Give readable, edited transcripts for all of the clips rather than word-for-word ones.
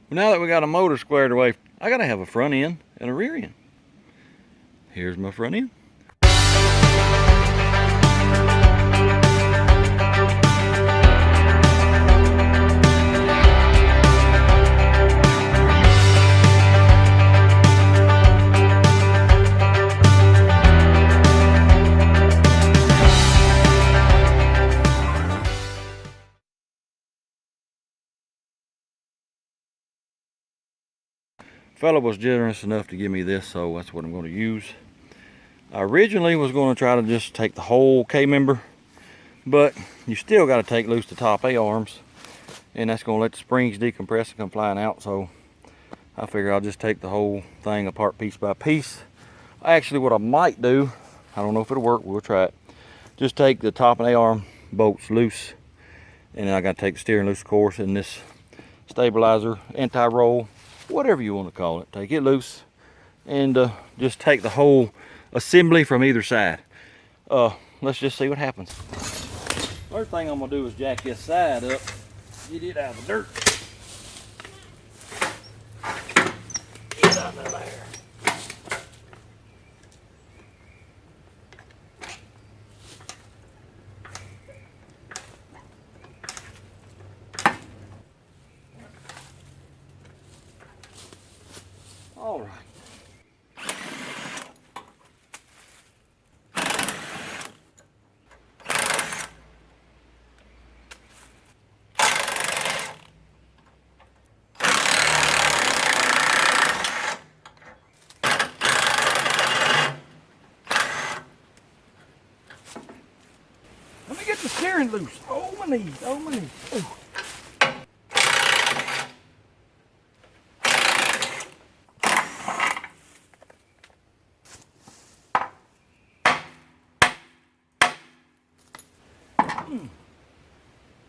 Well, now that we got a motor squared away, I gotta have a front end and a rear end. Here's my front end. Fellow was generous enough to give me this, so that's what I'm going to use. I originally was going to try to just take the whole K-member, but you still got to take loose the top A-arms, and that's going to let the springs decompress and come flying out. So I figure I'll just take the whole thing apart piece by piece. Actually, what I might do, I don't know if it'll work, we'll try it. Just take the top and A-arm bolts loose, and then I got to take the steering loose, of course, and this stabilizer, anti-roll, whatever you want to call it. Take it loose and just take the whole assembly from either side. Let's just see what happens. First thing I'm gonna do is jack this side up, get it out of the dirt. Get it out of there. All right. Let me get the steering loose. Oh my knees, oh my knees. Ooh.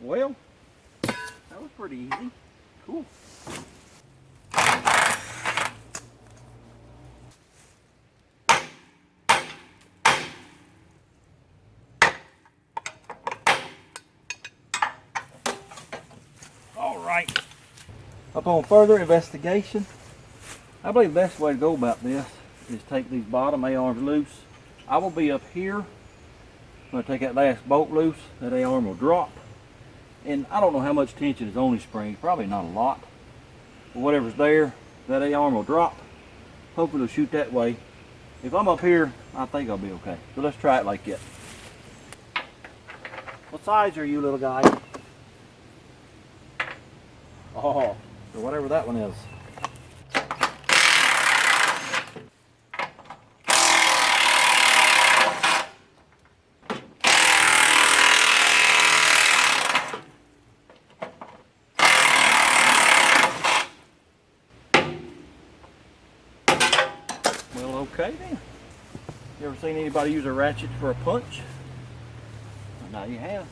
Well, that was pretty easy. Cool. All right. Upon further investigation, I believe the best way to go about this is take these bottom A-arms loose. I will be up here. When I take that last bolt loose, that A-arm will drop. And I don't know how much tension is on these springs, probably not a lot. But whatever's there, that A-arm will drop. Hopefully it'll shoot that way. If I'm up here, I think I'll be okay. So let's try it like that. What size are you, little guy? Oh, so whatever that one is. Well, okay then. You ever seen anybody use a ratchet for a punch? Well, now you have.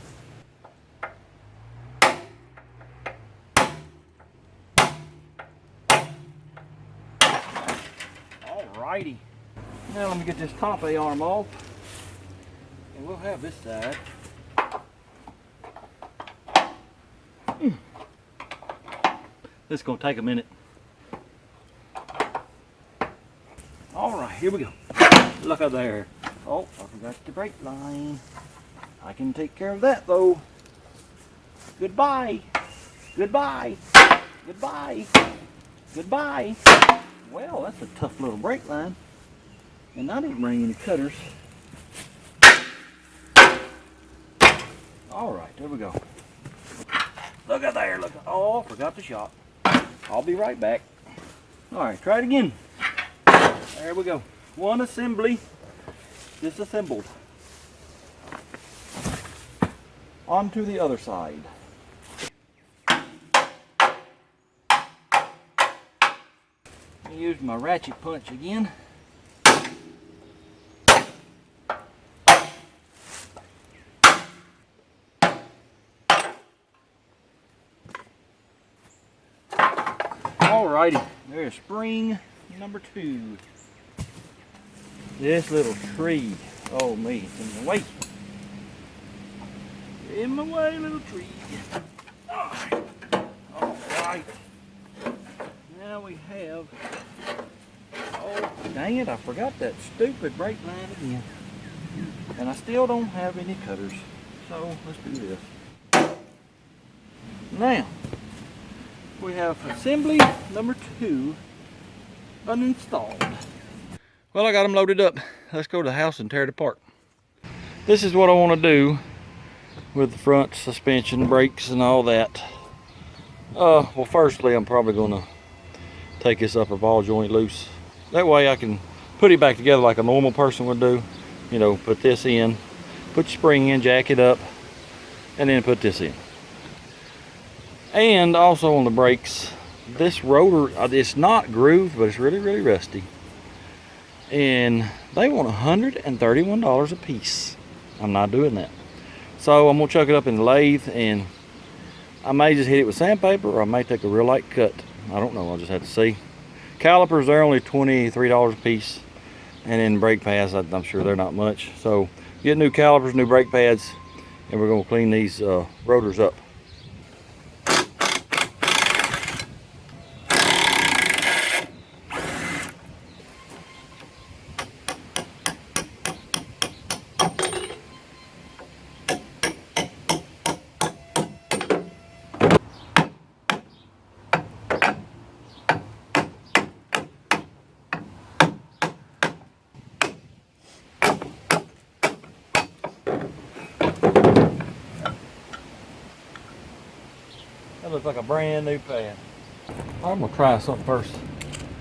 Alrighty. Now let me get this top A-arm off, and we'll have this side. This is going to take a minute. Alright, here we go. Look up there. Oh, I forgot the brake line. I can take care of that though. Goodbye. Goodbye. Goodbye. Goodbye. Well, that's a tough little brake line. And I didn't bring any cutters. Alright, there we go. Look at there, look. Oh, forgot the shop. I'll be right back. Alright, try it again. There we go. One assembly disassembled. On to the other side. Use my ratchet punch again. Alrighty, there's spring number 2. This little tree, oh me, it's in the way. In my way, little tree. Alright. we have, oh dang it, I forgot that stupid brake line again. And I still don't have any cutters. So let's do this. Now, we have assembly number 2 uninstalled. Well, I got them loaded up. Let's go to the house and tear it apart. This is what I want to do with the front suspension, brakes, and all that. Well, firstly, I'm probably going to take this upper ball joint loose. That way I can put it back together like a normal person would do. You know, put this in, put your spring in, jack it up, and then put this in. And also on the brakes, this rotor, it's not grooved, but it's really, really rusty. And they want $131 a piece. I'm not doing that. So I'm gonna chuck it up in the lathe, and I may just hit it with sandpaper, or I may take a real light cut. I don't know, I'll just have to see. Calipers, they're only $23 a piece. And then brake pads, I'm sure they're not much. So get new calipers, new brake pads, and we're gonna clean these rotors up. That looks like a brand new pad. I'm gonna try something first.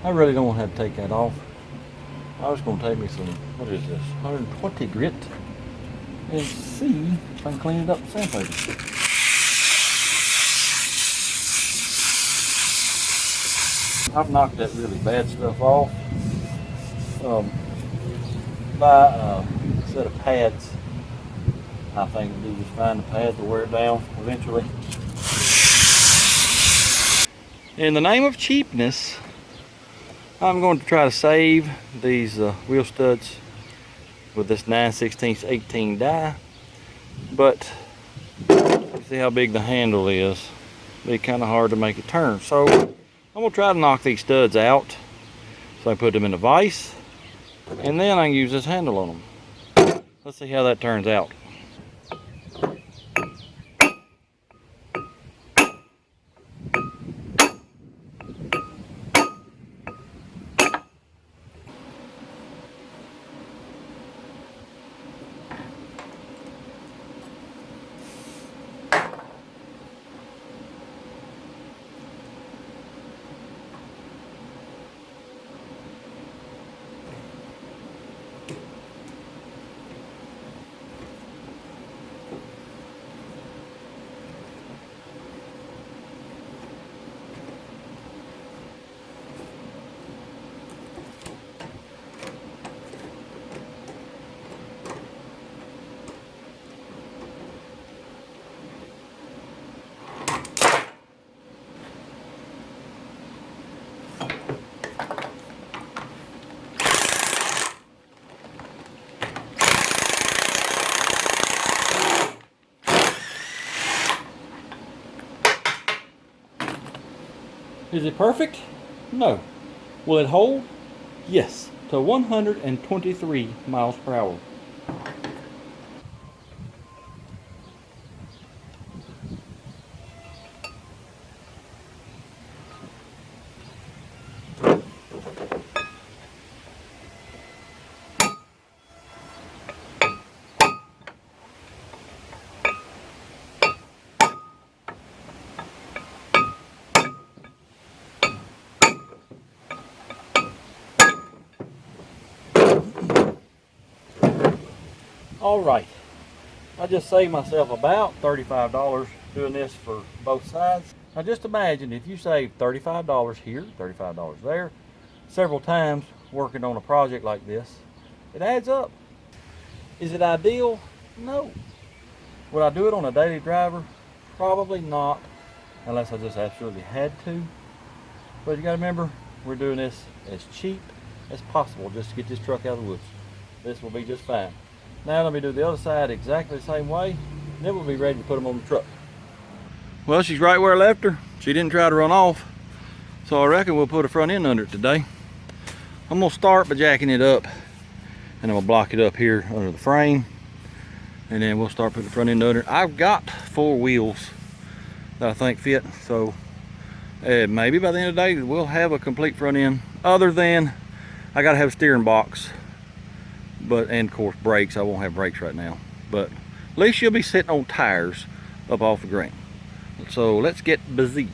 I really don't want to have to take that off. I was gonna take me some, what is this, 120 grit, and see if I can clean it up with sandpaper. I've knocked that really bad stuff off by a set of pads. I think it'll do just fine. The pads will wear it down eventually. In the name of cheapness, I'm going to try to save these wheel studs with this 9/16 18 die. But you see how big the handle is. It'll be kind of hard to make it turn. So I'm going to try to knock these studs out so I can put them in a vise, and then I can use this handle on them. Let's see how that turns out. Is it perfect? No. Will it hold? Yes, to 123 miles per hour. All right, I just saved myself about $35 doing this for both sides. Now just imagine if you save $35 here, $35 there, several times working on a project like this, it adds up. Is it ideal? No. Would I do it on a daily driver? Probably not, unless I just absolutely had to. But you gotta remember, we're doing this as cheap as possible just to get this truck out of the woods. This will be just fine. Now let me do the other side exactly the same way, and then we'll be ready to put them on the truck. Well, she's right where I left her. She didn't try to run off. So I reckon we'll put a front end under it today. I'm gonna start by jacking it up, and I'm gonna block it up here under the frame, and then we'll start putting the front end under it. I've got 4 wheels that I think fit, so maybe by the end of the day we'll have a complete front end, other than I gotta have a steering box, and of course brakes. I won't have brakes right now, but at least you'll be sitting on tires up off the ground. So let's get busy.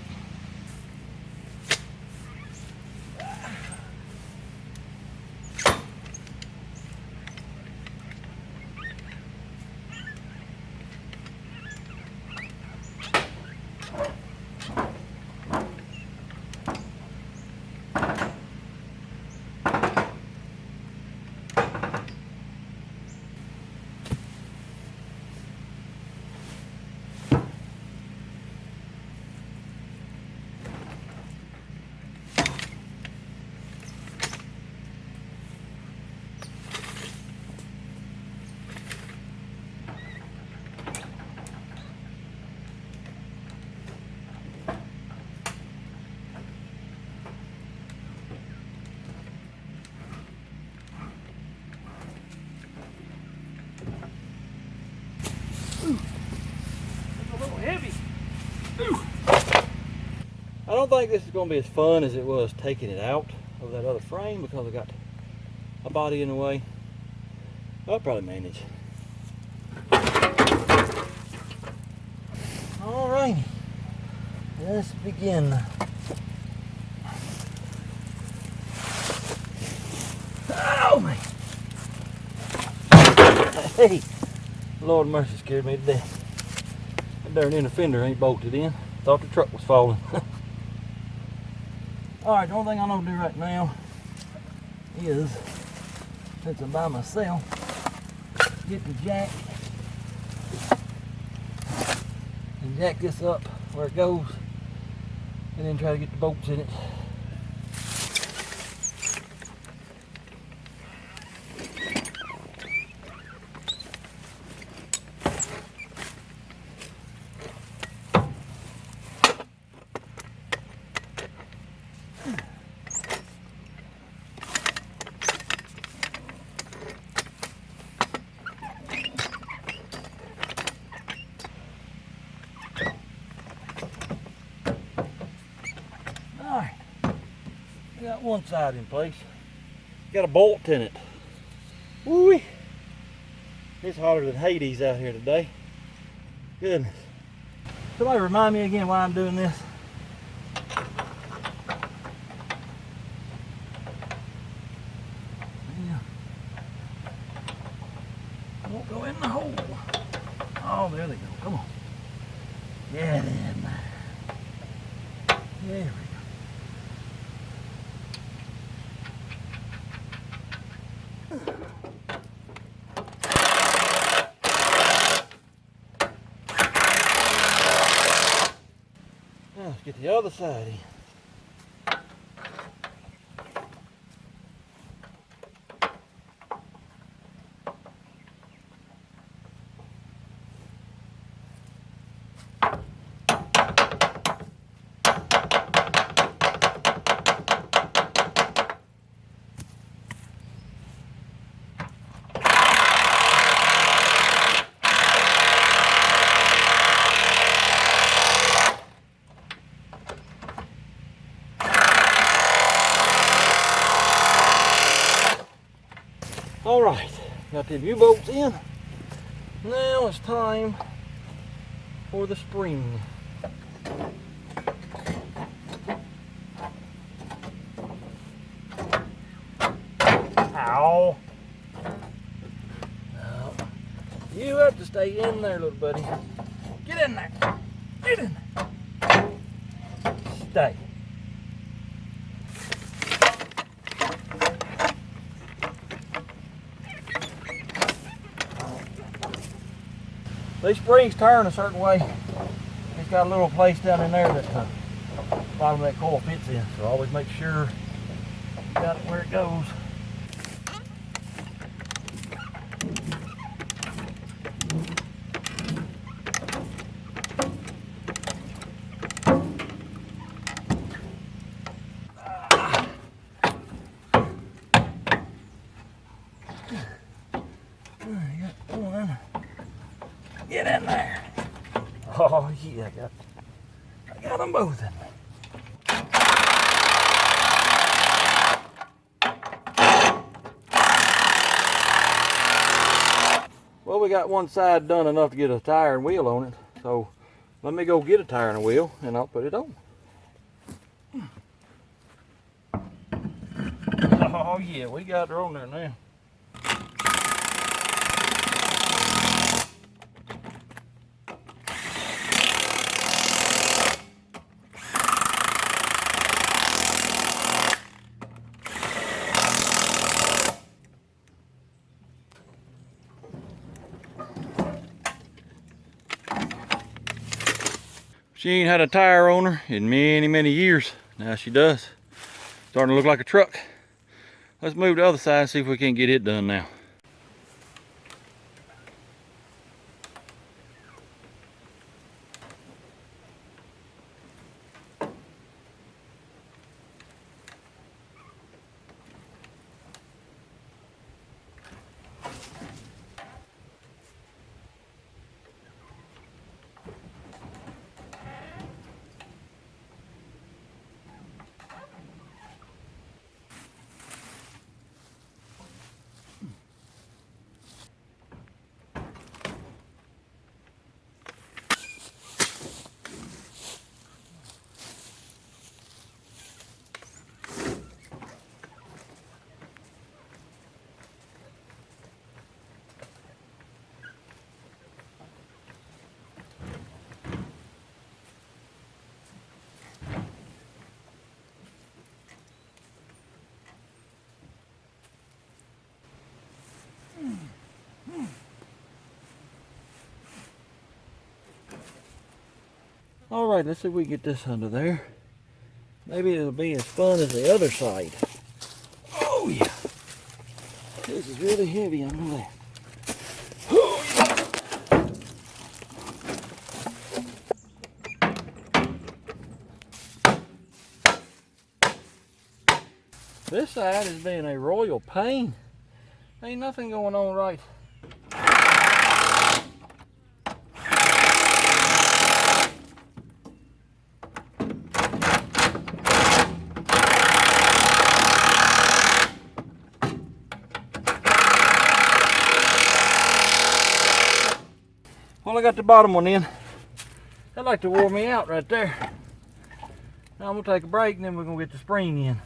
I don't think this is going to be as fun as it was taking it out of that other frame, because I got a body in the way. I'll probably manage. Alrighty, let's begin. Oh man! Hey, Lord mercy, scared me to death. That darn inner fender ain't bolted in. Thought the truck was falling. Alright, the only thing I know to do right now is, since I'm by myself, get the jack and jack this up where it goes, and then try to get the bolts in it. Alright, got one side in place. Got a bolt in it. Woo! It's hotter than Hades out here today. Goodness. Somebody remind me again why I'm doing this. Yeah. Won't go in the hole. Oh, there they go. Come on. Yeah, then. There we go. Now let's get the other side in. Alright, got the U-bolts in. Now it's time for the spring. Ow! No. You have to stay in there, little buddy. Get in there. Get in there. Stay. These springs turn a certain way. It's got a little place down in there that the bottom of that coil fits in. So always make sure you got it where it goes. Get in there. Oh yeah, I got them both in there. Well, we got one side done enough to get a tire and wheel on it. So let me go get a tire and a wheel and I'll put it on. Oh yeah, we got her on there now. She ain't had a tire on her in many, many years. Now she does. Starting to look like a truck. Let's move to the other side and see if we can't get it done now. All right, let's see if we can get this under there. Maybe it'll be as fun as the other side. Oh yeah. This is really heavy on the left. Oh yeah. This side is being a royal pain. Ain't nothing going on right. Well, I got the bottom one in. That like to wore me out right there. Now I'm gonna take a break and then we're gonna get the spring in.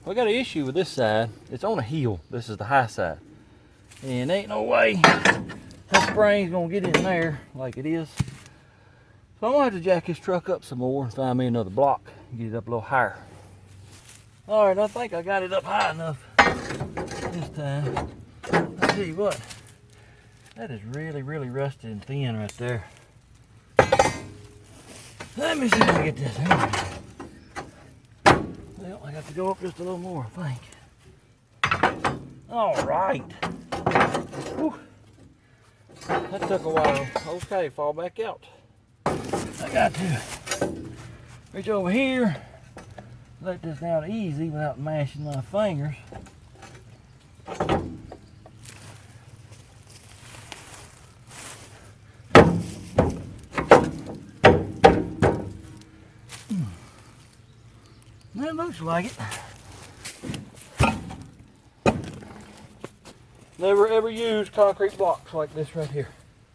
We got an issue with this side. It's on a hill. This is the high side. And ain't no way that spring's gonna get in there like it is. So I'm gonna have to jack this truck up some more and find me another block and get it up a little higher. All right, I think I got it up high enough this time. I'll tell you what, that is really, really rusty and thin right there. Let me see if I can get this in. Well, I got to go up just a little more, I think. All right. Whew. That took a while. Okay, fall back out. I got to reach over here, let this down easy without mashing my fingers. That looks like it. Never ever use concrete blocks like this right here.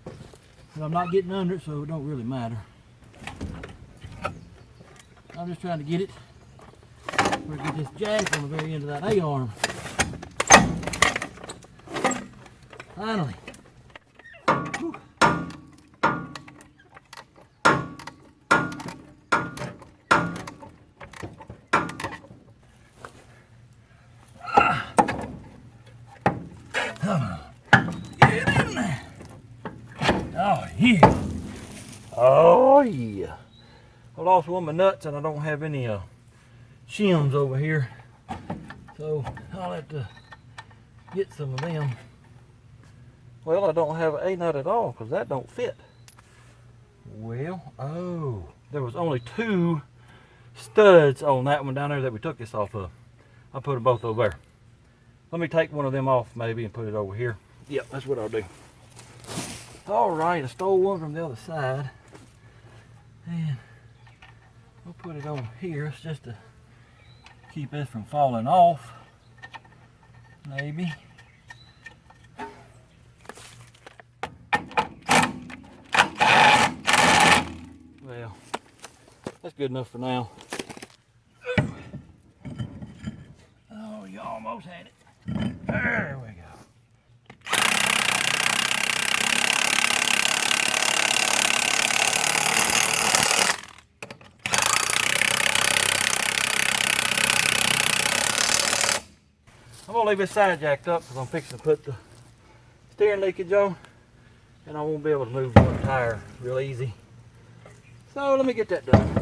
But I'm not getting under it, so it don't really matter. I'm just trying to get it where I get this jack on the very end of that A-arm. Finally. Whew. Get in there. Oh yeah. Oh yeah. I lost one of my nuts and I don't have any shims over here. So I'll have to get some of them. Well, I don't have a nut at all because that don't fit. Well, oh, there was only 2 studs on that one down there that we took this off of. I'll put them both over there. Let me take one of them off maybe and put it over here. Yep, that's what I'll do. All right, I stole one from the other side. And we'll put it on here. It's just to keep this from falling off. Maybe. Well, that's good enough for now. Oh, you almost had it. There we go. I'm gonna leave this side jacked up because I'm fixing to put the steering leakage on, and I won't be able to move one tire real easy. So let me get that done.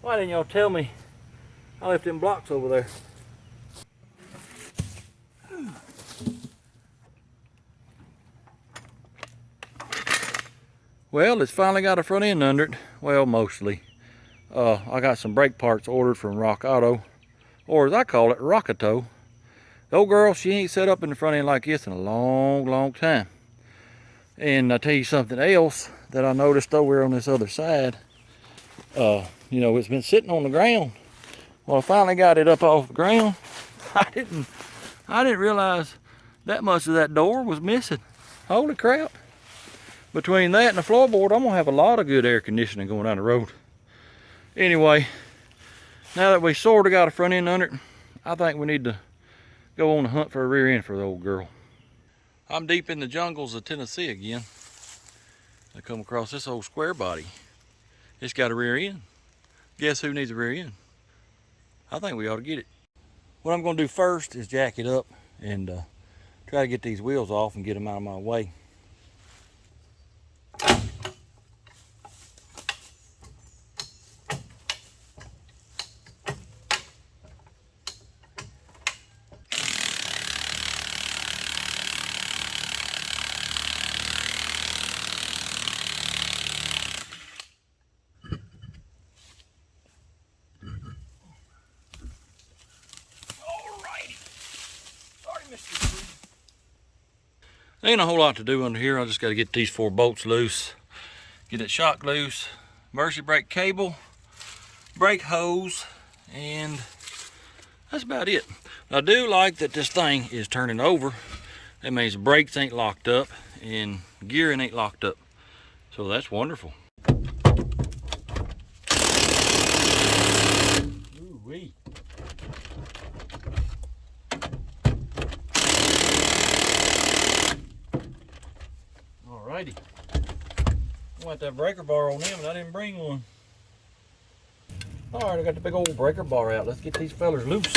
Why didn't y'all tell me I left them blocks over there? Well, it's finally got a front end under it. Well, mostly. I got some brake parts ordered from Rock Auto, or as I call it, Rockato. The old girl, she ain't set up in the front end like this in a long, long time. And I'll tell you something else that I noticed over on this other side. You know, it's been sitting on the ground. Well, I finally got it up off the ground. I didn't realize that much of that door was missing. Holy crap. Between that and the floorboard, I'm gonna have a lot of good air conditioning going down the road. Anyway, now that we sort of got a front end under it, I think we need to go on the hunt for a rear end for the old girl. I'm deep in the jungles of Tennessee again. I come across this old square body. It's got a rear end. Guess who needs a rear end? I think we ought to get it. What I'm going to do first is jack it up and try to get these wheels off and get them out of my way. Ain't a whole lot to do under here. I just got to get these 4 bolts loose, get that shock loose, emergency brake cable, brake hose, and that's about it. I do like that this thing is turning over. That means the brakes ain't locked up and gearing ain't locked up. So that's wonderful. Ooh-wee. Alrighty. I want that breaker bar on them, and I didn't bring one. Alright, I got the big old breaker bar out. Let's get these fellers loose.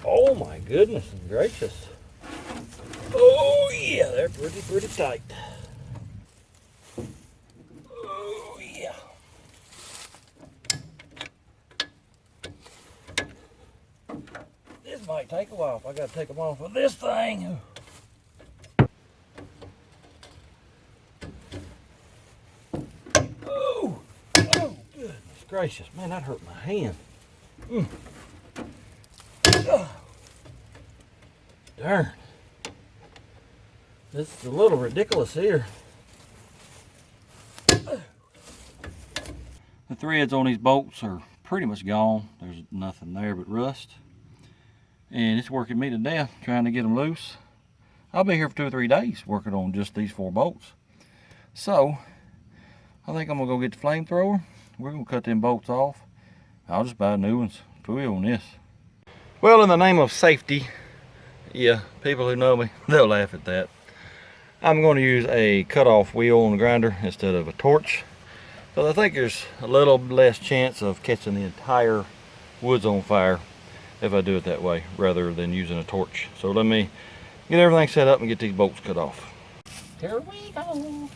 Oh my goodness gracious. Oh yeah, they're pretty tight. Oh yeah. This might take a while if I gotta take them off of this thing. Gracious, man, that hurt my hand. Oh. Darn. This is a little ridiculous here. The threads on these bolts are pretty much gone. There's nothing there but rust. And it's working me to death trying to get them loose. I'll be here for 2 or 3 days working on just these 4 bolts. So, I think I'm gonna go get the flamethrower. We're gonna cut them bolts off. I'll just buy new ones. Pooey on this. Well, in the name of safety, yeah, people who know me, they'll laugh at that. I'm going to use a cut-off wheel on the grinder instead of a torch. So I think there's a little less chance of catching the entire woods on fire if I do it that way rather than using a torch. So let me get everything set up and get these bolts cut off. Here we go.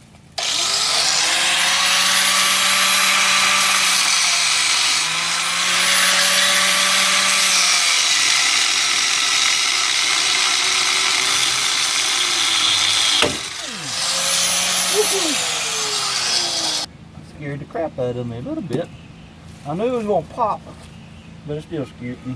Scared the crap out of me a little bit. I knew it was gonna pop, but it still scared me.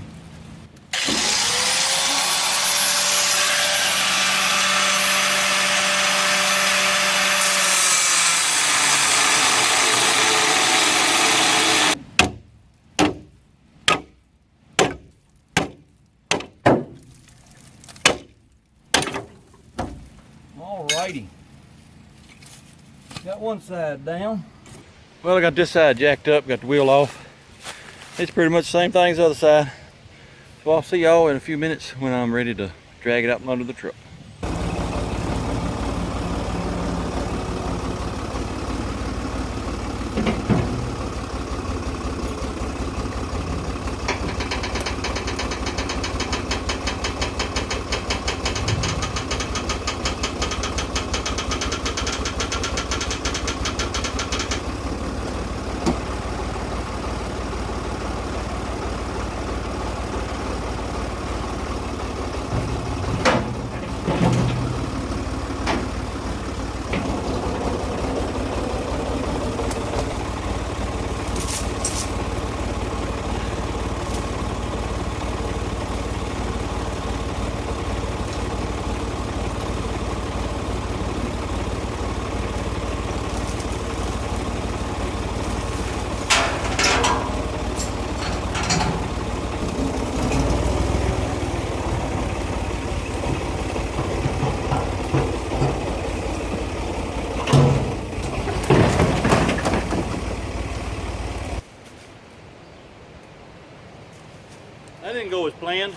Alrighty. Got one side down. Well, I got this side jacked up, got the wheel off. It's pretty much the same thing as the other side. So I'll see y'all in a few minutes when I'm ready to drag it out from under the truck. That didn't go as planned.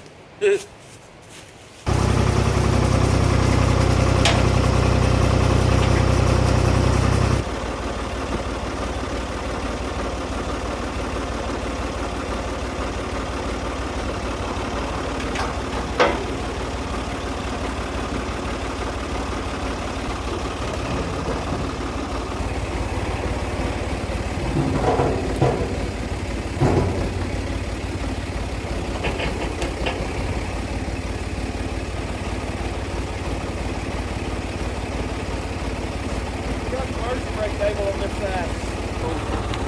Brake cable on this side.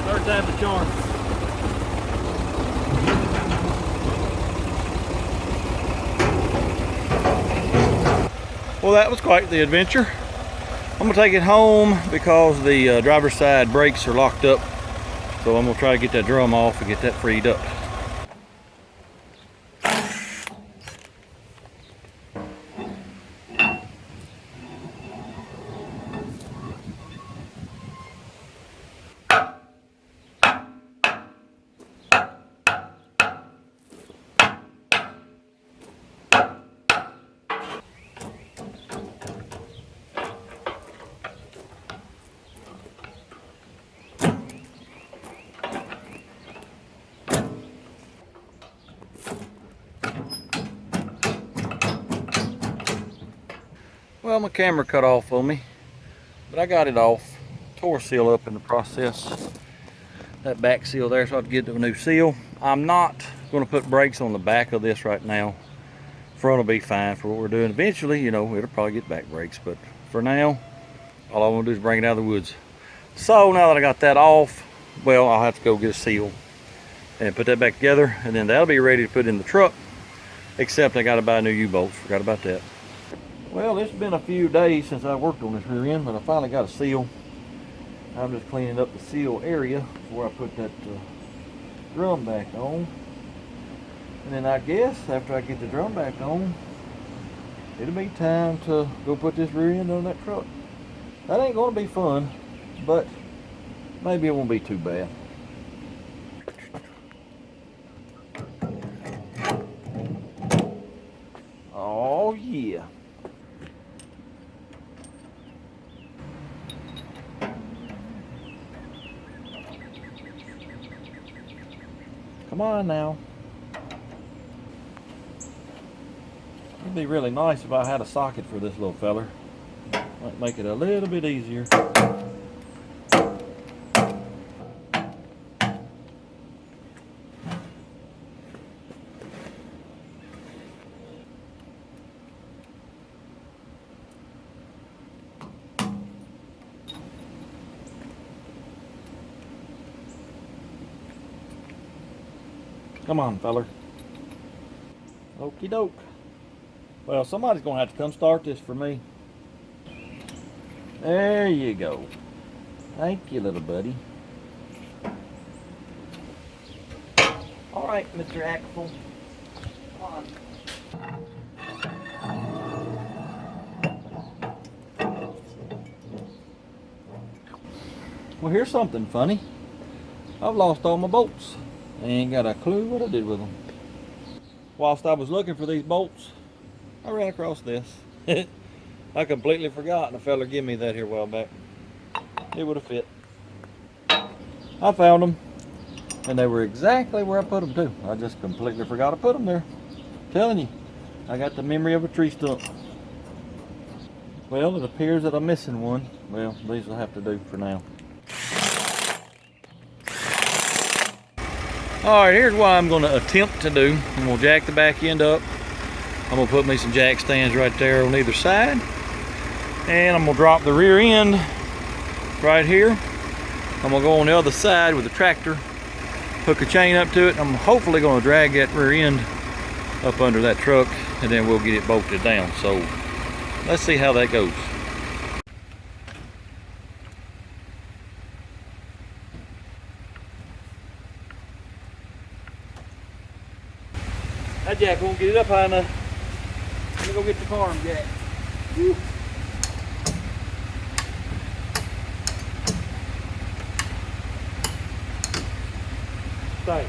Third time's the charm. Well, that was quite the adventure. I'm gonna take it home because the driver's side brakes are locked up. So I'm gonna try to get that drum off and get that freed up. Well, my camera cut off on me, but I got it off. Tore seal up in the process. That back seal there, so I have to get a new seal. I'm not going to put brakes on the back of this right now. Front will be fine for what we're doing. Eventually, you know, it'll probably get back brakes, but for now, all I want to do is bring it out of the woods. So now that I got that off, well, I'll have to go get a seal and put that back together, and then that'll be ready to put in the truck, except I got to buy new U-bolts. Forgot about that. Well, it's been a few days since I worked on this rear end, but I finally got a seal. I'm just cleaning up the seal area before I put that drum back on. And then I guess after I get the drum back on, it'll be time to go put this rear end on that truck. That ain't gonna be fun, but maybe it won't be too bad. Oh yeah. Come on now. It'd be really nice if I had a socket for this little feller. Might make it a little bit easier. Come on, feller. Okie doke. Well, somebody's gonna have to come start this for me. There you go. Thank you, little buddy. All right, Mr. Axel. Come on. Well, here's something funny. I've lost all my bolts. I ain't got a clue what I did with them. Whilst I was looking for these bolts, I ran across this. I completely forgot, and a fella gave me that here a while back. It would have fit. I found them, and they were exactly where I put them too. I just completely forgot to put them there. I'm telling you, I got the memory of a tree stump. Well, it appears that I'm missing one. Well, these will have to do for now. Alright, here's what I'm going to attempt to do. I'm going to jack the back end up. I'm going to put me some jack stands right there on either side. And I'm going to drop the rear end right here. I'm going to go on the other side with the tractor, hook a chain up to it. I'm hopefully going to drag that rear end up under that truck, and then we'll get it bolted down. So let's see how that goes. That jack won't get it up high enough. Let me go get the farm jack. Woo. Stay.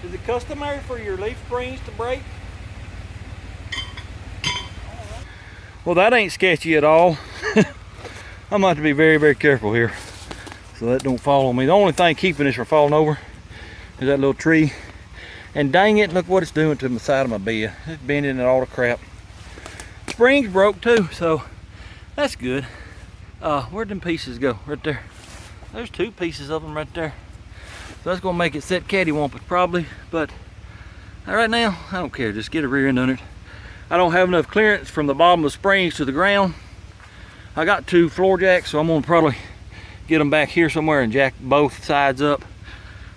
Is it customary for your leaf springs to break? Well, that ain't sketchy at all. I'm going to have to be very, very careful here so that don't fall on me. The only thing keeping this from falling over is that little tree. And dang it, look what it's doing to the side of my bed. It's bending it all to crap. Springs broke too, so that's good. Where'd them pieces go? Right there. There's two pieces of them right there. So that's gonna make it set cattywampus probably, but right now I don't care. Just get a rear end on it. I don't have enough clearance from the bottom of the springs to the ground. I got two floor jacks, so I'm gonna probably get them back here somewhere and jack both sides up.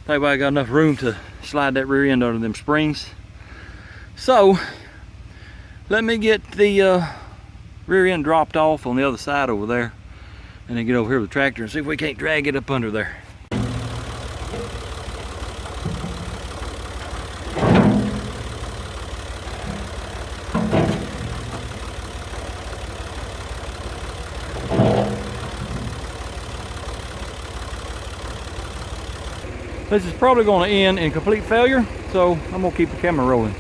That way I got enough room to slide that rear end under them springs. So let me get the rear end dropped off on the other side over there, and then get over here with the tractor and see if we can't drag it up under there. This is probably going to end in complete failure, so I'm going to keep the camera rolling.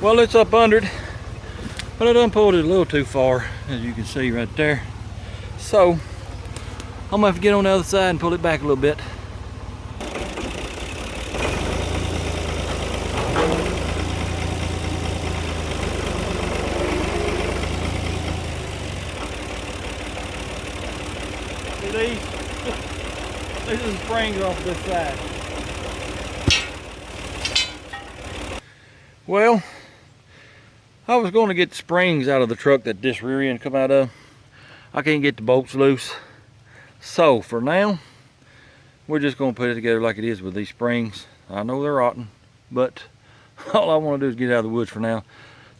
Well, it's up under it, but I done pulled it a little too far, as you can see right there. So I'm gonna have to get on the other side and pull it back a little bit. See these are the springs off this side. Well, I was going to get the springs out of the truck that this rear end come out of. I can't get the bolts loose. So for now, we're just going to put it together like it is with these springs. I know they're rotten, but all I want to do is get out of the woods for now.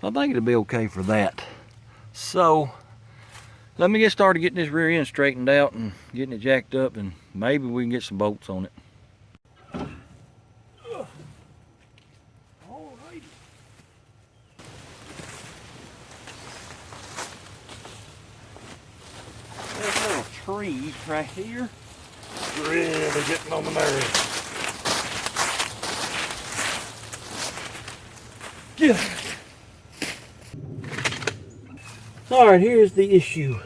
I think it'll be okay for that. So let me get started getting this rear end straightened out and getting it jacked up, and maybe we can get some bolts on it. Alrighty. There's little trees right here. Really getting on the nerves. Yeah. Alright, here's the issue.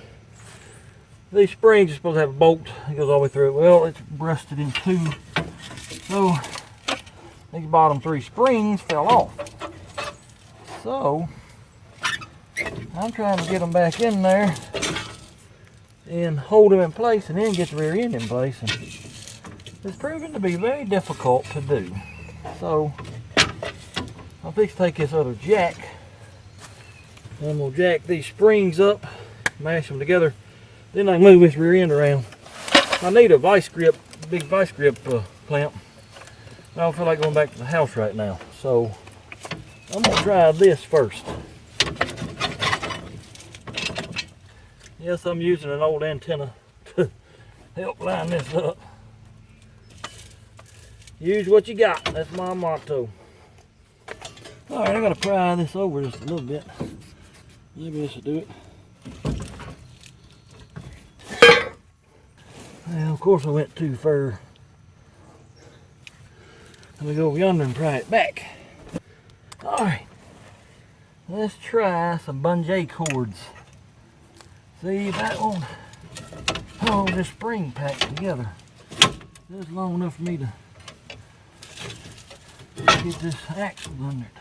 These springs are supposed to have a bolt that goes all the way through it. Well, it's rusted in two. So, these bottom three springs fell off. So, I'm trying to get them back in there and hold them in place and then get the rear end in place. And it's proven to be very difficult to do. So, I'll fix to take this other jack. And we'll jack these springs up, mash them together. Then I can move this rear end around. I need a vice grip, big vice grip clamp. I don't feel like going back to the house right now. So I'm gonna try this first. Yes, I'm using an old antenna to help line this up. Use what you got, that's my motto. All right, I gotta pry this over just a little bit. Maybe this will do it. Well, of course I went too far. Let me go over yonder and pry it back. Alright, let's try some bungee cords. See if that won't hold this spring pack together. That's long enough for me to get this axle under it.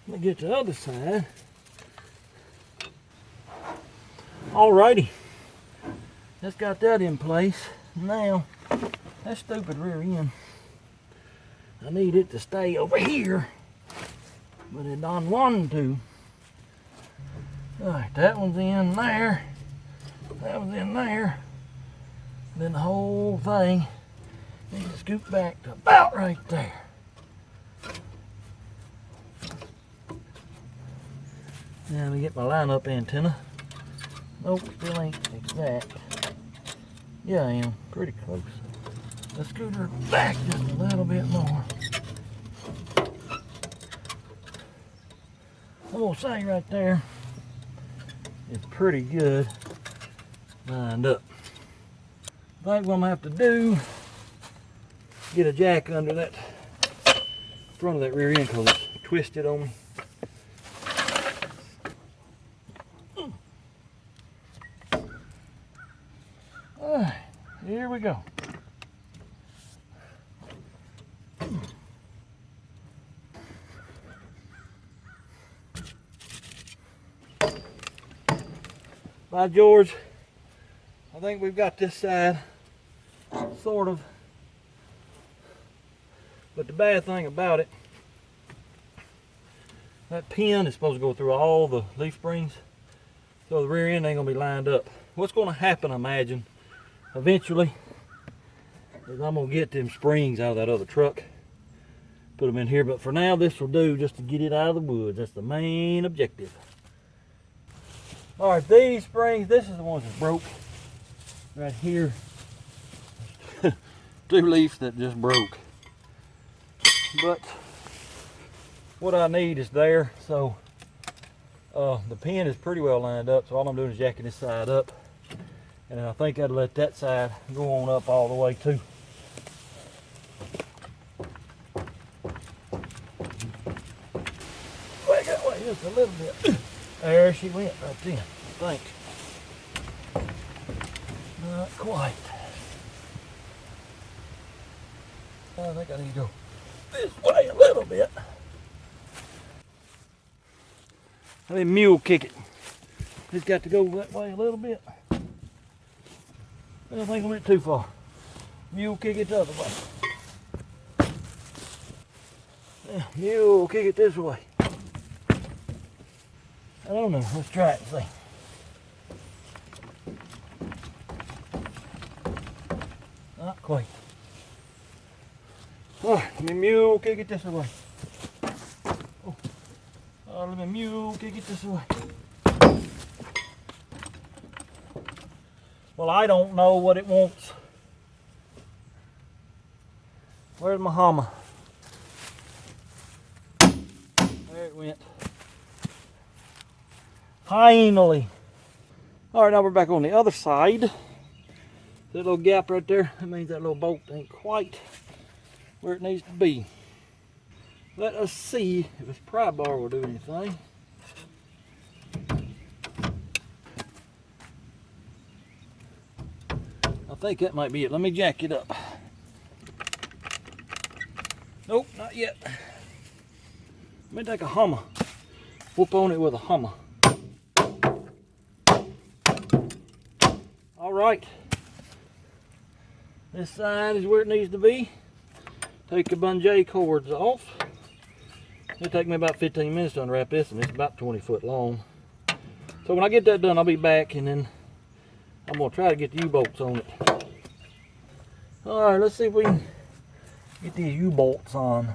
Let me get to the other side. Alrighty, that's got that in place. Now, that stupid rear end, I need it to stay over here, but it don't want to. Alright, that one's in there, that one's in there, then the whole thing needs to scoot back to about right there. Now let me get my line-up antenna. Nope, still ain't exact. Yeah, I am. Pretty close. Let's scoot her back just a little bit more. I'm gonna say right there, it's pretty good lined up. I think what I'm gonna have to do, get a jack under that front of that rear end because it's twisted on me. Here we go. By George, I think we've got this side, sort of. But the bad thing about it, that pin is supposed to go through all the leaf springs, so the rear end ain't gonna be lined up. What's gonna happen, I imagine, eventually, is I'm gonna get them springs out of that other truck, put them in here, but for now this will do just to get it out of the woods. That's the main objective. All right, these springs, this is the ones that broke right here. Two leaves that just broke. But what I need is there, so the pin is pretty well lined up, so all I'm doing is jacking this side up. And I think I'd let that side go on up all the way too. Back that way just a little bit. There she went right then, I think. Not quite. I think I need to go this way a little bit. Let me mule kick it. Just got to go that way a little bit. I don't think I went too far. Mule kick it the other way. Yeah, mule kick it this way. I don't know. Let's try it and see. Not quite. All right, let me mule kick it this way. Oh, let me mule kick it this way. Well, I don't know what it wants. Where's my hammer? There it went. Finally. All right, now we're back on the other side. That little gap right there, that means that little bolt ain't quite where it needs to be. Let us see if this pry bar will do anything. I think that might be it. Let me jack it up. Nope, not yet. Let me take a hammer. Whoop on it with a hammer. All right. This side is where it needs to be. Take the bungee cords off. It'll take me about 15 minutes to unwrap this, and it's about 20 foot long. So when I get that done, I'll be back, and then I'm gonna try to get the U-bolts on it. All right, let's see if we can get these U-bolts on.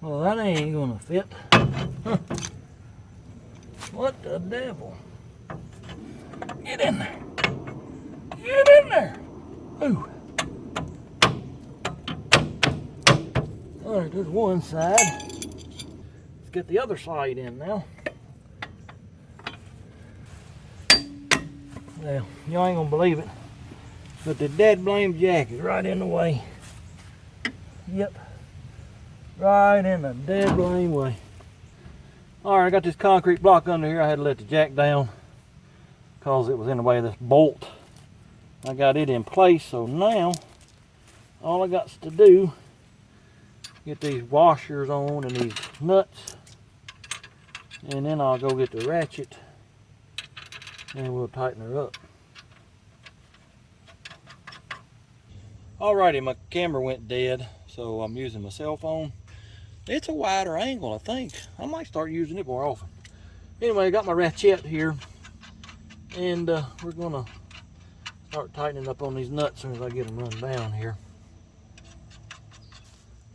Well, that ain't gonna fit. Huh. What the devil? Get in there. Get in there. Ooh. All right, there's one side. Let's get the other side in now. Well, y'all ain't gonna believe it, but the dead blame jack is right in the way. Yep. Right in the dead blame way. All right, I got this concrete block under here. I had to let the jack down because it was in the way of this bolt. I got it in place, so now all I got to do get these washers on and these nuts, and then I'll go get the ratchet and we'll tighten her up. Alrighty, my camera went dead, so I'm using my cell phone. It's a wider angle, I think. I might start using it more often. Anyway, I got my ratchet here, and we're gonna start tightening up on these nuts as soon as I get them run down here.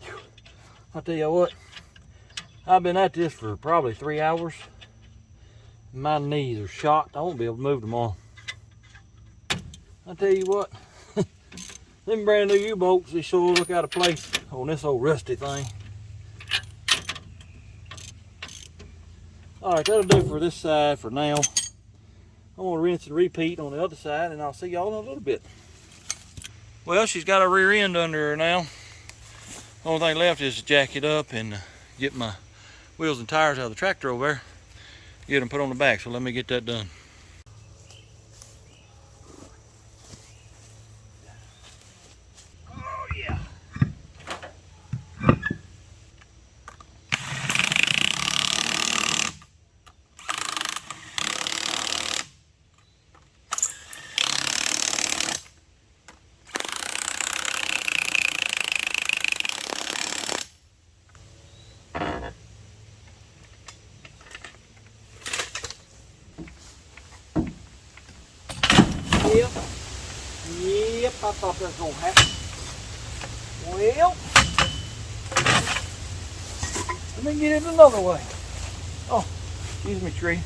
Whew. I'll tell you what, I've been at this for probably 3 hours. My knees are shot. I won't be able to move tomorrow. I'll tell you what, them brand new U-bolts, they sure look out of place on this old rusty thing. All right, that'll do for this side for now. I'm gonna rinse and repeat on the other side, and I'll see y'all in a little bit. Well, she's got a rear end under her now. Only thing left is to jack it up and get my wheels and tires out of the tractor over there. Get them put on the back, so let me get that done. Oh yeah. Yep, I thought that was gonna happen. Well, let me get it another way. Oh, excuse me, tree.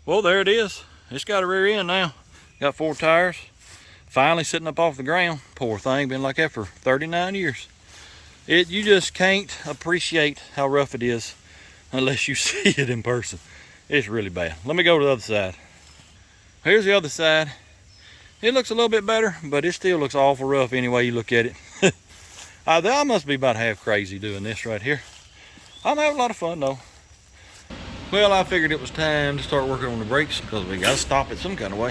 Well, there it is. It's got a rear end now. Got 4 tires. Finally sitting up off the ground. Poor thing, been like that for 39 years. You just can't appreciate how rough it is unless you see it in person. It's really bad. Let me go to the other side. Here's the other side. It looks a little bit better, but it still looks awful rough any way you look at it. I must be about half crazy doing this right here. I'm having a lot of fun though. Well, I figured it was time to start working on the brakes because we got to stop it some kind of way.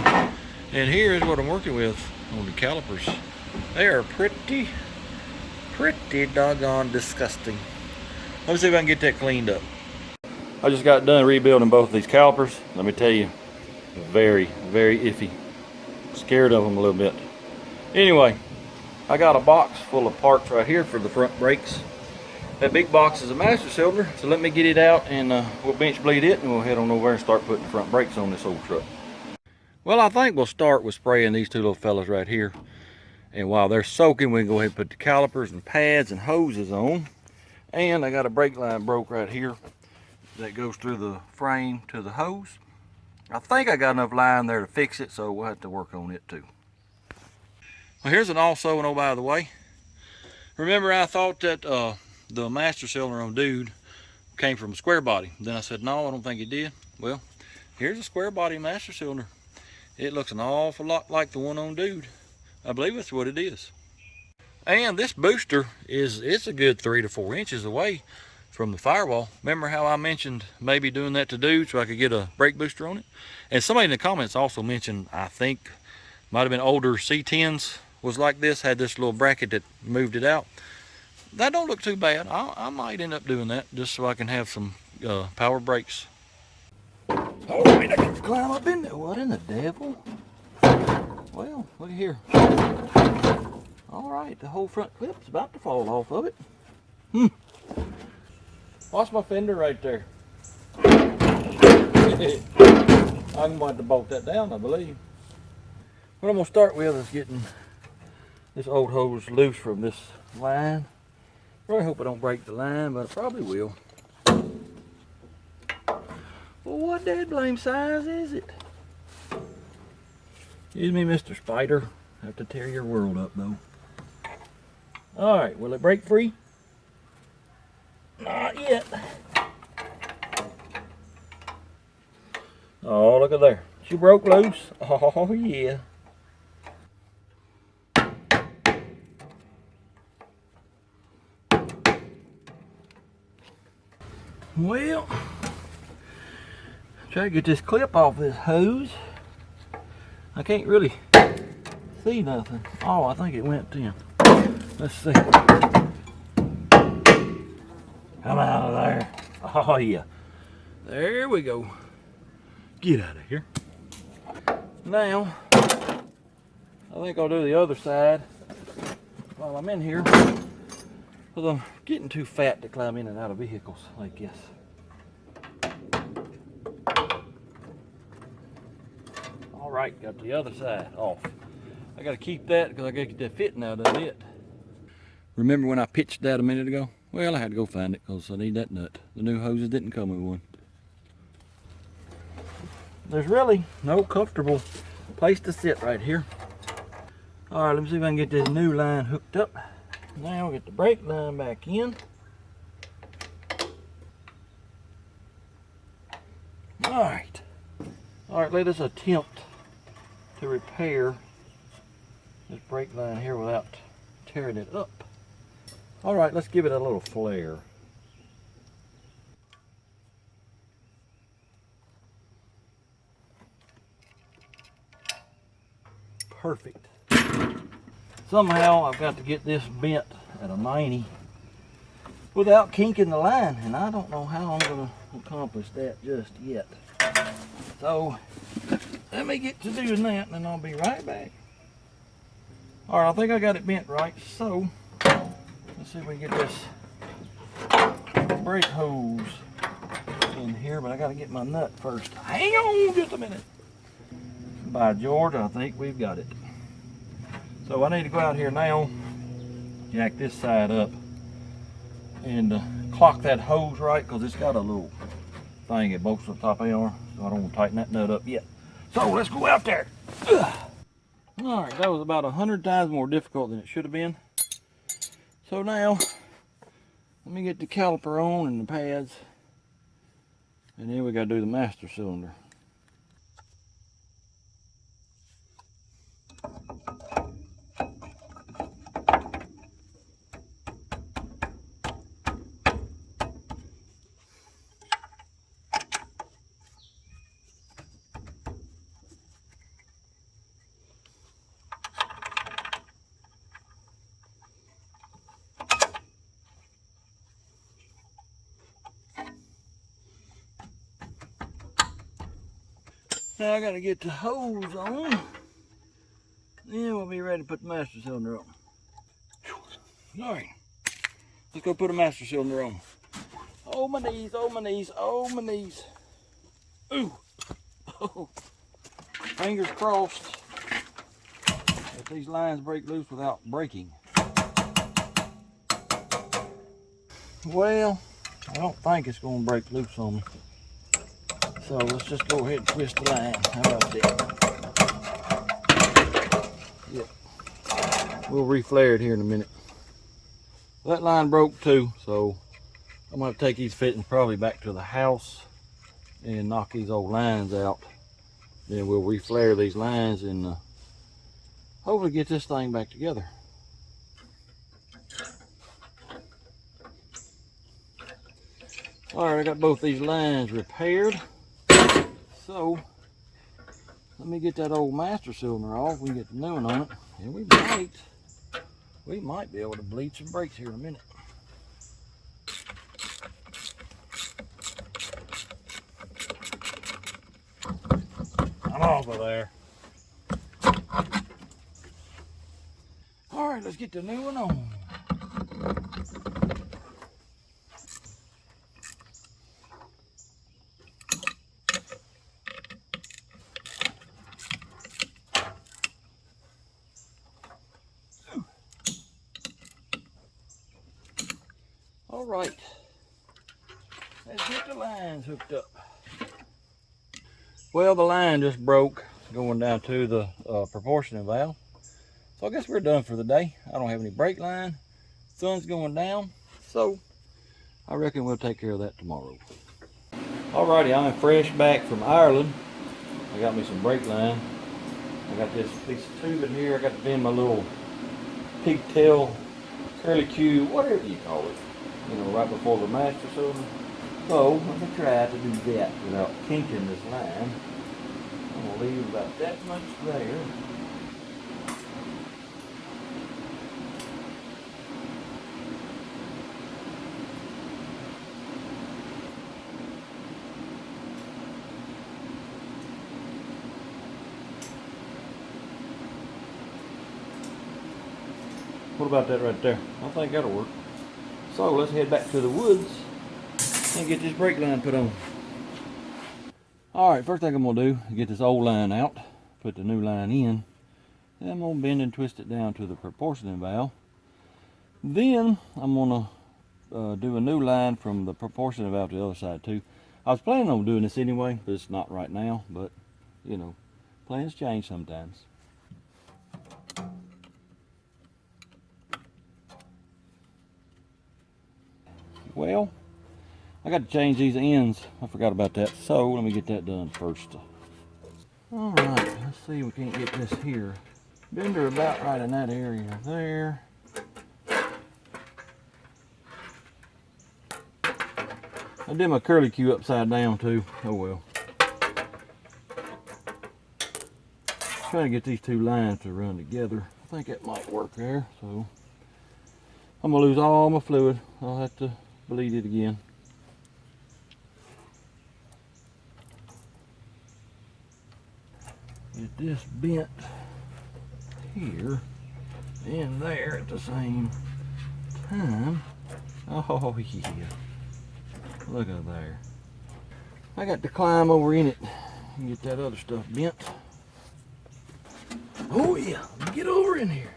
And here's what I'm working with on the calipers. They are pretty doggone disgusting. Let me see if I can get that cleaned up. I just got done rebuilding both of these calipers. Let me tell you, very iffy. Scared of them a little bit. Anyway, I got a box full of parts right here for the front brakes. That big box is a master cylinder, so let me get it out and we'll bench bleed it and we'll head on over and start putting the front brakes on this old truck. Well, I think we'll start with spraying these two little fellas right here. And while they're soaking, we can go ahead and put the calipers and pads and hoses on. And I got a brake line broke right here that goes through the frame to the hose. I think I got enough line there to fix it, so we'll have to work on it too. Well, here's an also, and oh, by the way, remember I thought that the master cylinder on Dude came from a square body. Then I said, no, I don't think it did. Well, here's a square body master cylinder. It looks an awful lot like the one on Dude. I believe that's what it is. And this booster it's a good 3 to 4 inches away from the firewall. Remember how I mentioned maybe doing that to Dude so I could get a brake booster on it? And somebody in the comments also mentioned, I think, might have been older C10s was like this, had this little bracket that moved it out. That don't look too bad. I might end up doing that just so I can have some power brakes. All right, I got to climb up in there. What in the devil? Well, look here. All right, the whole front clip's about to fall off of it. Watch my fender right there. I'm going to bolt that down, I believe. What I'm going to start with is getting this old hose loose from this line. Really hope I don't break the line, but I probably will. Well, what dead blame size is it? Excuse me, Mr. Spider. I have to tear your world up, though. Alright, will it break free? Not yet. Oh, look at there. She broke loose. Oh, yeah. Well, try to get this clip off this hose. I can't really see nothing. Oh, I think it went in. Let's see. Come out of there. Oh, yeah. There we go. Get out of here. Now, I think I'll do the other side while I'm in here. Because I'm getting too fat to climb in and out of vehicles like this. All right, got the other side off. I got to keep that because I got to get that fitting out of it. Remember when I pitched that a minute ago? Well, I had to go find it because I need that nut. The new hoses didn't come with one. There's really no comfortable place to sit right here. All right, let me see if I can get this new line hooked up. Now we'll get the brake line back in. All right, let us attempt to repair this brake line here without tearing it up. All right, let's give it a little flare. Perfect. Somehow I've got to get this bent at a 90 without kinking the line, and I don't know how I'm going to accomplish that just yet. So let me get to doing that and then I'll be right back. All right, I think I got it bent right, so let's see if we can get this brake hose in here, but I got to get my nut first. Hang on just a minute. By George, I think we've got it. So I need to go out here now, jack this side up, and clock that hose right, because it's got a little thing it bolts to the top of the arm, so I don't want to tighten that nut up yet. So let's go out there. All right, that was about 100 times more difficult than it should have been. So now, let me get the caliper on and the pads, and then we got to do the master cylinder. Now I gotta get the hose on. Then we'll be ready to put the master cylinder on. All right, let's go put a master cylinder on. Oh my knees, oh my knees, oh my knees. Ooh, oh. Fingers crossed that these lines break loose without breaking. Well, I don't think it's gonna break loose on me. So let's just go ahead and twist the line. How about that? Yep. We'll reflare it here in a minute. That line broke too, so I'm gonna have to take these fittings probably back to the house and knock these old lines out. Then we'll reflare these lines and hopefully get this thing back together. All right, I got both these lines repaired. So let me get that old master cylinder off. We can get the new one on it, and we might be able to bleed some brakes here in a minute. I'm off of there. All right, let's get the new one on. All right, let's get the lines hooked up. Well, the line just broke going down to the proportioning valve. So I guess we're done for the day. I don't have any brake line. Sun's going down, so I reckon we'll take care of that tomorrow. Alrighty, I'm fresh back from Ireland. I got me some brake line. I got this piece of tube in here. I got to bend my little pigtail, curly Q, whatever you call it, you know, right before the master cylinder. So let me try to do that without kinking this line. I'm gonna leave about that much there. What about that right there? I think that'll work. So let's head back to the woods and get this brake line put on. All right, first thing I'm gonna do is get this old line out, put the new line in, then I'm gonna bend and twist it down to the proportioning valve. Then I'm gonna do a new line from the proportioning valve to the other side too. I was planning on doing this anyway, but it's not right now, but you know, plans change sometimes. Well, I got to change these ends. I forgot about that. So let me get that done first. All right, let's see if we can't get this here. Bender about right in that area there. I did my curly Q upside down too. Oh well. Trying to get these two lines to run together. I think that might work there. So I'm gonna lose all my fluid. I'll have to bleed it again. Get this bent here and there at the same time. Oh yeah, look at there. I got to climb over in it and get that other stuff bent. Oh yeah, let me get over in here.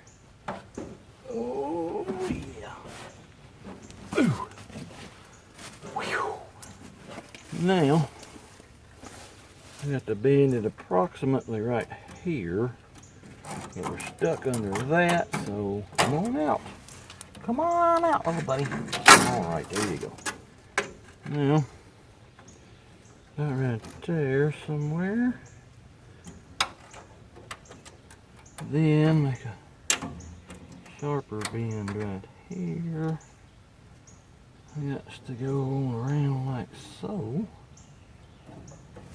Oh yeah. Ooh. Whew. Now I got to bend it approximately right here, but we're stuck under that, so come on out. Come on out, little buddy. All right, there you go. Now, that right there somewhere. Then make a sharper bend right here. Got to go around like so.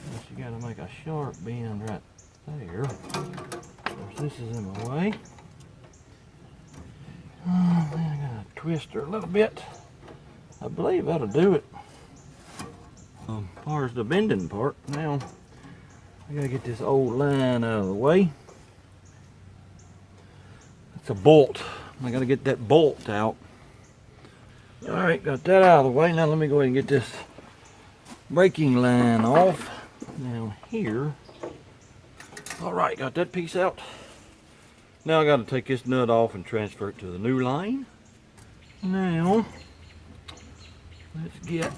But you got to make a sharp bend right there. This is in my way. Then I got to twist her a little bit. I believe that'll do it. As far as the bending part, now I gotta get this old line out of the way. It's a bolt. I gotta get that bolt out. All right, got that out of the way. Now let me go ahead and get this braking line off down here. All right, got that piece out. Now I got to take this nut off and transfer it to the new line. Now, let's get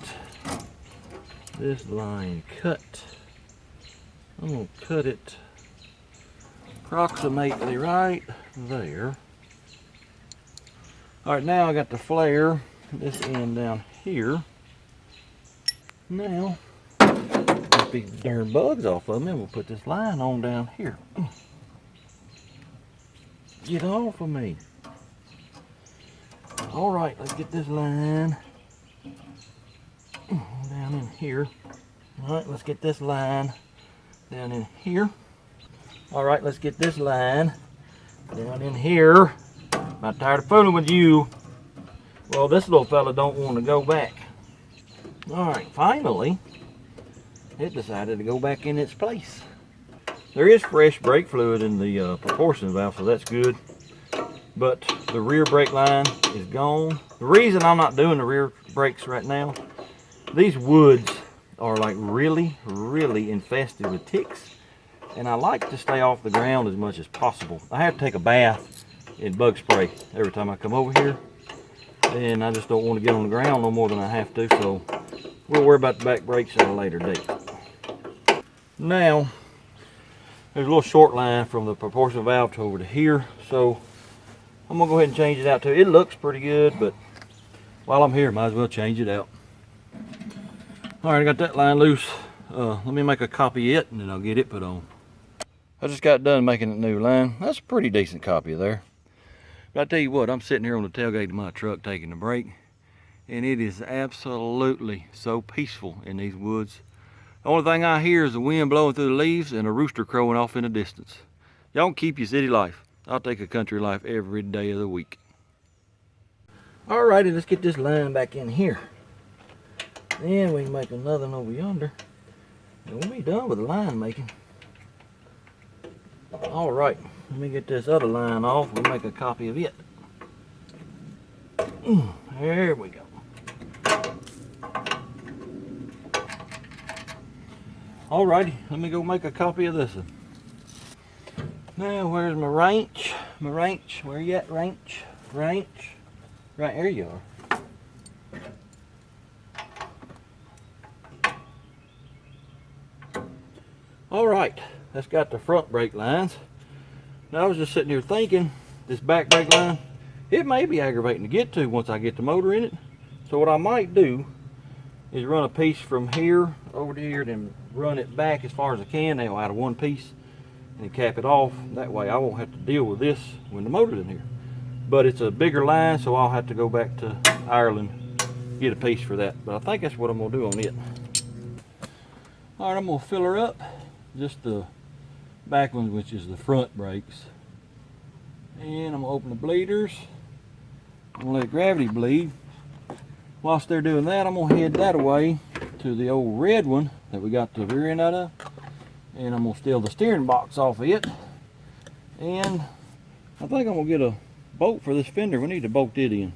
this line cut. I'm going to cut it approximately right there. All right, now I got the flare, this end down here. Now, get these darn bugs off of me, and we'll put this line on down here. Get off of me. All right, let's get this line down in here. All right, let's get this line down in here. All right, let's get this line down in here. I'm not tired of fooling with you. Well, this little fella don't want to go back. All right, finally, it decided to go back in its place. There is fresh brake fluid in the proportion valve, so that's good. But the rear brake line is gone. The reason I'm not doing the rear brakes right now, these woods are like really, really infested with ticks. And I like to stay off the ground as much as possible. I have to take a bath in bug spray every time I come over here. And I just don't want to get on the ground no more than I have to, so we'll worry about the back brakes at a later date. Now, there's a little short line from the proportional valve to over to here, so I'm gonna go ahead and change it out too. It looks pretty good, but while I'm here, might as well change it out. All right, I got that line loose. Let me make a copy of it, and then I'll get it put on. I just got done making a new line. That's a pretty decent copy there. But I tell you what, I'm sitting here on the tailgate of my truck taking a break, and it is absolutely so peaceful in these woods. The only thing I hear is the wind blowing through the leaves and a rooster crowing off in the distance. Y'all can keep your city life. I'll take a country life every day of the week. Alrighty, let's get this line back in here. Then we can make another one over yonder. And we'll be done with the line making. Alright, let me get this other line off. We'll make a copy of it. There we go. Alrighty, let me go make a copy of this one. Now, where's my wrench? My wrench, where you at, wrench? Wrench? Right, there you are. Alright, that's got the front brake lines. Now, I was just sitting here thinking, this back brake line, it may be aggravating to get to once I get the motor in it. So what I might do is run a piece from here over to here, then run it back as far as I can now out of one piece and cap it off. That way I won't have to deal with this when the motor's in here. But it's a bigger line, so I'll have to go back to Ireland, get a piece for that. But I think that's what I'm gonna do on it. All right, I'm gonna fill her up, just the back one, which is the front brakes. And I'm gonna open the bleeders. I'm gonna let gravity bleed. Whilst they're doing that, I'm gonna head that away to the old red one that we got the rear end out of. And I'm gonna steal the steering box off of it. And I think I'm gonna get a bolt for this fender. We need to bolt it in.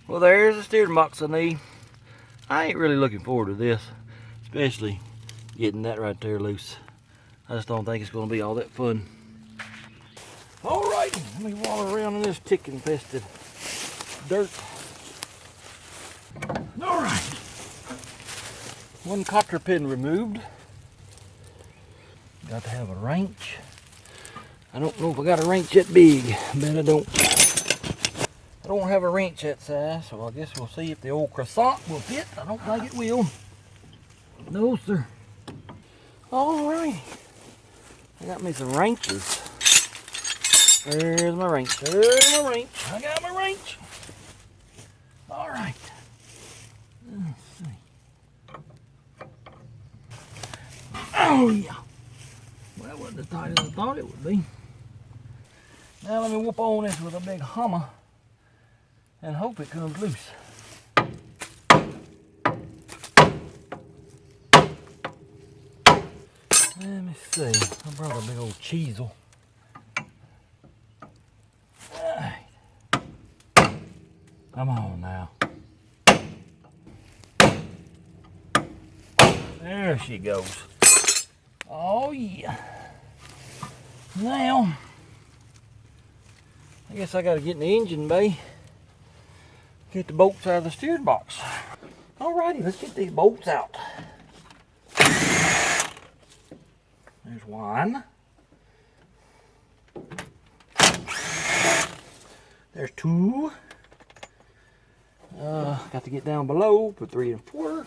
Well, there's the steering box I need. I ain't really looking forward to this, especially getting that right there loose. I just don't think it's gonna be all that fun. All right, let me walk around in this tick infested dirt. All right, one cotter pin removed. Got to have a wrench. I don't know if I got a wrench that big. I bet I don't. I don't have a wrench that size, so I guess we'll see if the old croissant will fit. I don't think it will. No, sir. All right, I got me some wrenches. There's my wrench. There's my wrench. I got my wrench. All right. Let's see. Oh, yeah. Well, that wasn't as tight as I thought it would be. Now let me whoop on this with a big hammer and hope it comes loose. Let me see. I brought a big old chisel. Alright. Come on now. There she goes. Oh yeah. Now, I guess I gotta get in the engine bay. Get the bolts out of the steering box. Alrighty, let's get these bolts out. There's one. There's two. Got to get down below for 3 and 4.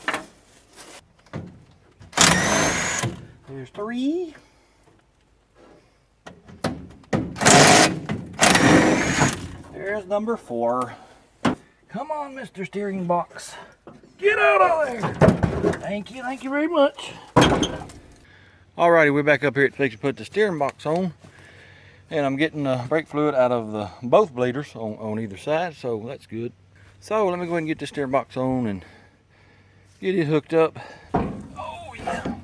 There's 3. There's number 4. Come on, Mr. Steering Box. Get out of there. Thank you very much. Alrighty, we're back up here at fix to put the steering box on. And I'm getting brake fluid out of both bleeders on either side, so that's good. So let me go ahead and get the steering box on and get it hooked up. Oh yeah.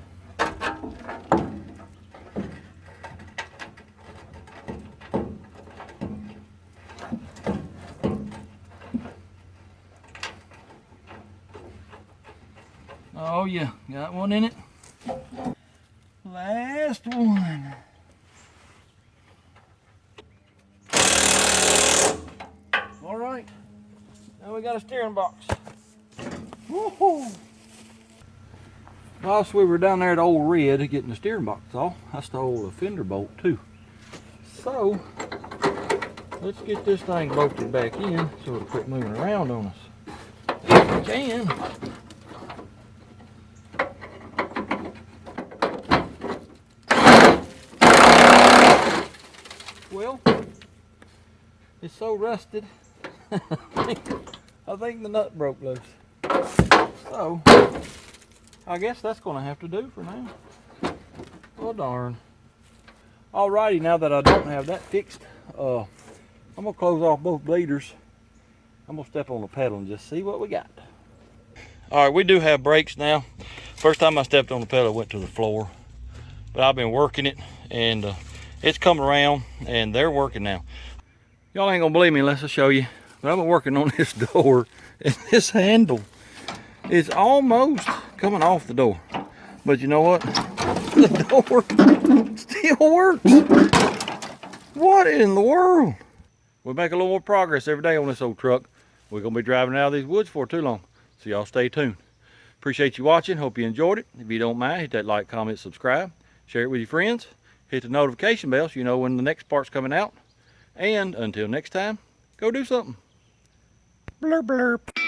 Oh yeah, got one in it. Last one. All right, now we got a steering box. Woohoo! Whilst we were down there at Old Red getting the steering box off, I stole a fender bolt too. So, let's get this thing bolted back in so it'll quit moving around on us. If we can. Well, it's so rusted, I think the nut broke loose. So, I guess that's going to have to do for now. Well, darn. Alrighty, now that I don't have that fixed, I'm going to close off both bleeders. I'm going to step on the pedal and just see what we got. Alright, we do have brakes now. First time I stepped on the pedal, it went to the floor. But I've been working it, and it's coming around, and they're working now. Y'all ain't gonna believe me unless I show you, but I've been working on this door, and this handle is almost coming off the door. But you know what? The door still works. What in the world? We make a little more progress every day on this old truck. We're gonna be driving out of these woods for too long, so y'all stay tuned. Appreciate you watching. Hope you enjoyed it. If you don't mind, hit that like, comment, subscribe. Share it with your friends. Hit the notification bell so you know when the next part's coming out. And until next time, go do something. Blurp, blurp.